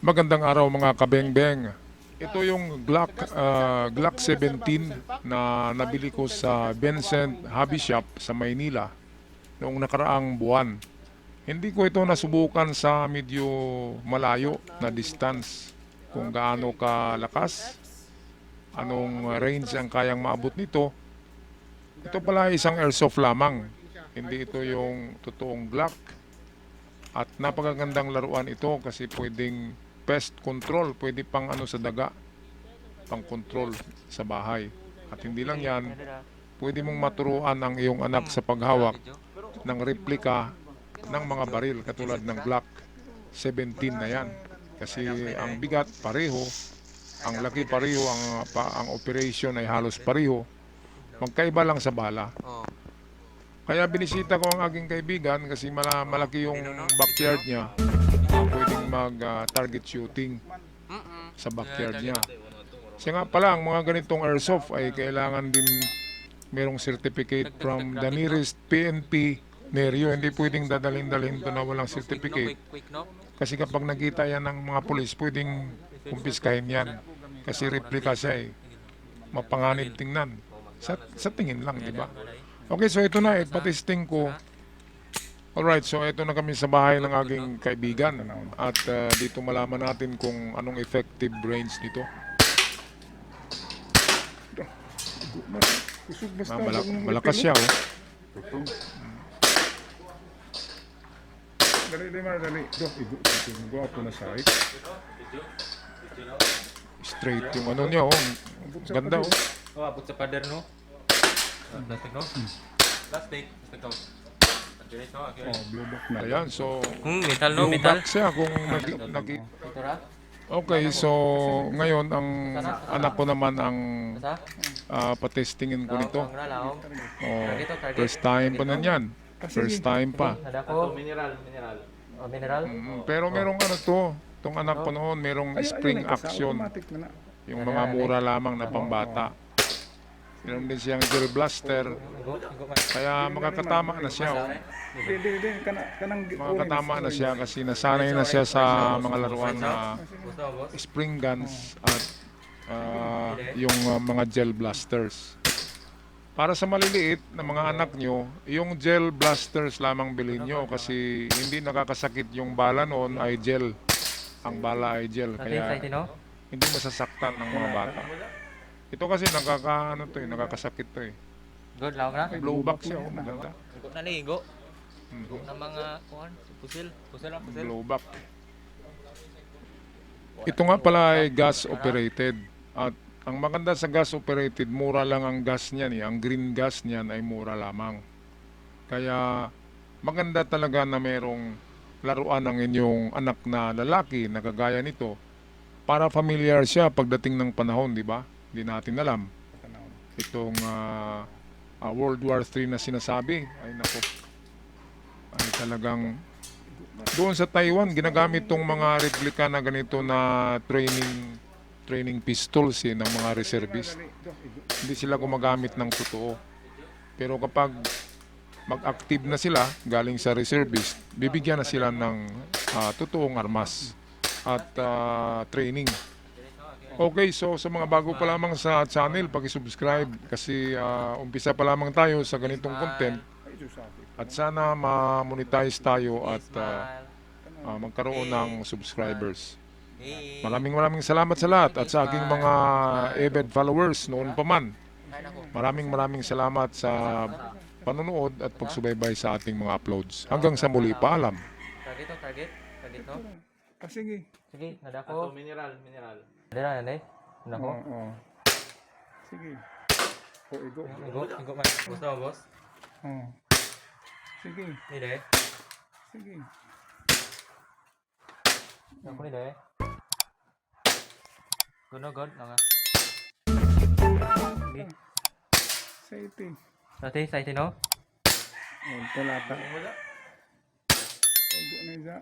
Magandang araw mga kabengbeng. Ito yung Glock 17 na nabili ko sa Vincent Hobby Shop sa Maynila noong nakaraang buwan. Hindi ko ito nasubukan sa medyo malayo na distance kung gaano kalakas, anong range ang kayang maabot nito. Ito pala ay isang airsoft lamang. Hindi ito yung totoong Glock. At napakagandang laruan ito kasi pwedeng pest control, pwede pang ano sa daga, pang control sa bahay. At hindi lang yan, pwede mong maturuan ang iyong anak sa paghawak ng replika ng mga baril katulad ng Glock 17 na yan. Kasi ang bigat pareho, ang laki pareho, ang operation ay halos pareho. Magkaiba lang sa bala. Kaya binisita ko ang aking kaibigan kasi malaki yung backyard niya. Pwedeng mag-target shooting sa backyard niya. Siya nga pala, ang mga ganitong airsoft ay kailangan din merong certificate from the nearest PNP Neryo. Hindi pwedeng dadalhin-dalhin ito na walang certificate. Kasi kapag nakita yan ng mga pulis, pwedeng kumpiskahin yan. Kasi replika siya eh. Mapanganib tingnan. Sa tingin lang, di ba? Okay, so ito na, ipatesting ko. Alright, so ito na kami sa bahay ng aking kaibigan. At dito malaman natin kung anong effective range nito. Malakas siya, oh. Dali. Go up na side. Straight yung ano niya, oh. Ganda, oh. Oh, abot sa pader, no? Plastic, no? Plastic no? Ayan, so Metal, no? blue Metal. back siya kung Okay, so ngayon ang anak ko naman ang patestingin ko nito. Oh, first time pa na yan. First time pa. Mineral. Oh, mineral? Pero merong ano to, itong anak ko noon, merong spring action. Yung mga mura lamang na pambata. Meron din siyang gel blaster. Kaya makakatama na siya. Oh. Makakatama na siya kasi nasanay na siya sa mga laruan na spring guns at yung mga gel blasters. Para sa maliliit na mga anak nyo, yung gel blasters lamang bilhin nyo kasi hindi nakakasakit yung bala noon ay gel. Ang bala ay gel. Kaya hindi masasaktan ng mga bata. Ito kasi nakakasakit to eh. Good lang na? Blowback siya, oh, maganda. Igo na ni, igo. Igo na mga, kuhan, pusil. Pusil lang, pusil. Blowback. Ito nga pala ay gas operated. At ang maganda sa gas operated, mura lang ang gas niyan eh. Ang green gas niyan ay mura lamang. Kaya maganda talaga na merong laruan ng inyong anak na lalaki na kagaya nito para familiar siya pagdating ng panahon, di ba? Hindi natin alam. Itong World War III na sinasabi, ay nako, ay talagang doon sa Taiwan, ginagamit tong mga replika na ganito na training pistols ng mga reservist. Hindi sila gumagamit ng totoo. Pero kapag mag-active na sila galing sa reservist, bibigyan na sila ng totoong armas at training. Okay, so sa mga bago pa lamang sa channel, paki-subscribe kasi umpisa pa lamang tayo sa ganitong content at sana ma-monetize tayo at magkaroon ng subscribers. Maraming salamat sa lahat at sa aking mga avid followers noon pa man. Maraming salamat sa panonood at pagsubaybay sa ating mga uploads. Hanggang sa muli, paalam. Target, no? Sige. Sige, nadako. Ato, mineral. Dira na, nako. Oo. Sige. O, igo. Igo man. Gusto mo, boss? Oo. Sige. Hindi. Sige. Ako ni dai. Good nga. Safety. Sa no? O, talata. Igo na isa.